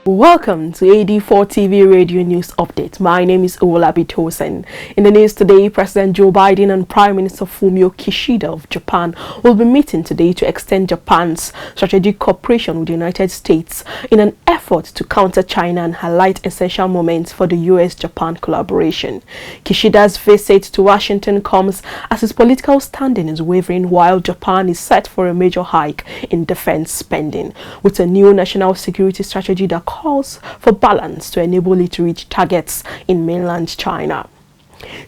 Welcome to AD4 TV Radio News Update. My name is Olabi Tosin. In the news today, President Joe Biden and Prime Minister Fumio Kishida of Japan will be meeting today to extend Japan's strategic cooperation with the United States in an effort to counter China and highlight essential moments for the US-Japan collaboration. Kishida's visit to Washington comes as his political standing is wavering while Japan is set for a major hike in defense spending, with a new national security strategy that calls for balance to enable it to reach targets in mainland China.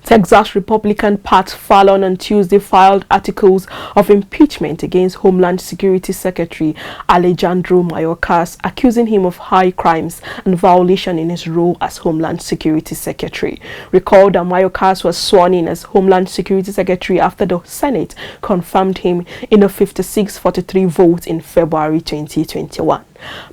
Texas Republican Pat Fallon on Tuesday filed articles of impeachment against Homeland Security Secretary Alejandro Mayorkas, accusing him of high crimes and violation in his role as Homeland Security Secretary. Recall that Mayorkas was sworn in as Homeland Security Secretary after the Senate confirmed him in a 56-43 vote in February 2021.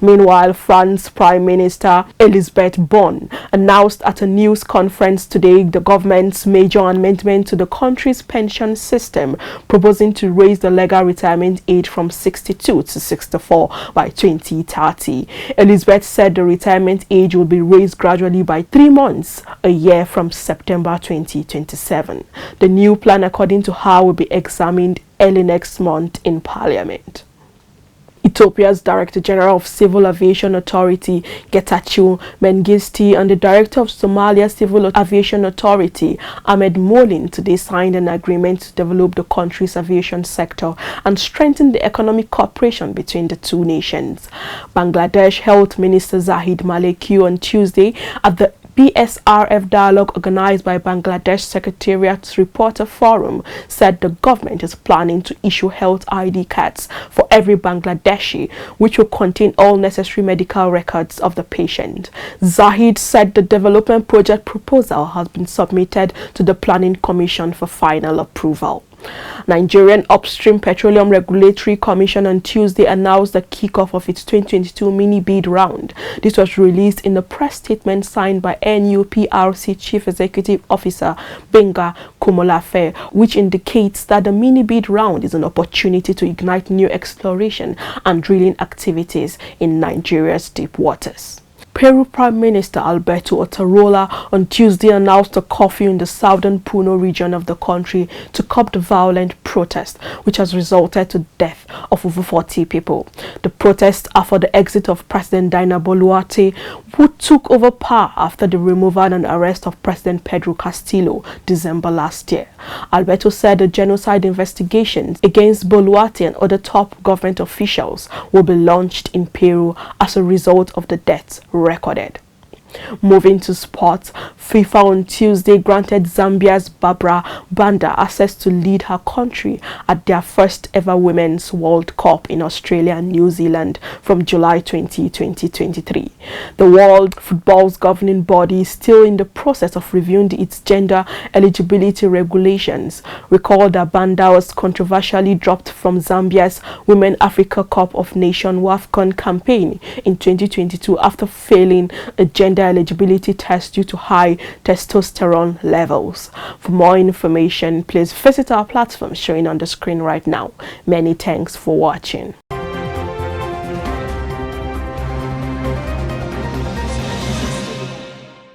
Meanwhile, France Prime Minister Elisabeth Borne announced at a news conference today the government's major amendment to the country's pension system, proposing to raise the legal retirement age from 62 to 64 by 2030. Elisabeth said the retirement age will be raised gradually by 3 months a year from September 2027. The new plan, according to her, will be examined early next month in Parliament. Ethiopia's Director General of Civil Aviation Authority, Getachew Mengistu, and the Director of Somalia Civil Aviation Authority, Ahmed Molin, today signed an agreement to develop the country's aviation sector and strengthen the economic cooperation between the two nations. Bangladesh Health Minister Zahid Malik on Tuesday at the BSRF dialogue organized by Bangladesh Secretariat's Reporter Forum said the government is planning to issue health ID cards for every Bangladeshi, which will contain all necessary medical records of the patient. Zahid said the development project proposal has been submitted to the Planning Commission for final approval. Nigerian Upstream Petroleum Regulatory Commission on Tuesday announced the kickoff of its 2022 mini-bid round. This was released in a press statement signed by NUPRC Chief Executive Officer Benga Komolafe, which indicates that the mini-bid round is an opportunity to ignite new exploration and drilling activities in Nigeria's deep waters. Peru Prime Minister Alberto Otarola on Tuesday announced a curfew in the southern Puno region of the country to curb the violent protest, which has resulted to the death of over 40 people. The protests are for the exit of President Dina Boluarte, who took over power after the removal and arrest of President Pedro Castillo December last year. Alberto said the genocide investigations against Boluarte and other top government officials will be launched in Peru as a result of the deaths recorded. Moving to sports, FIFA on Tuesday granted Zambia's Barbara Banda access to lead her country at their first ever Women's World Cup in Australia and New Zealand from July 20, 2023. The World Football's governing body is still in the process of reviewing its gender eligibility regulations. Recall that Banda was controversially dropped from Zambia's Women Africa Cup of Nations WAFCON campaign in 2022 after failing a gender eligibility test due to high testosterone levels. For more information, please visit our platform showing on the screen right now. Many thanks for watching.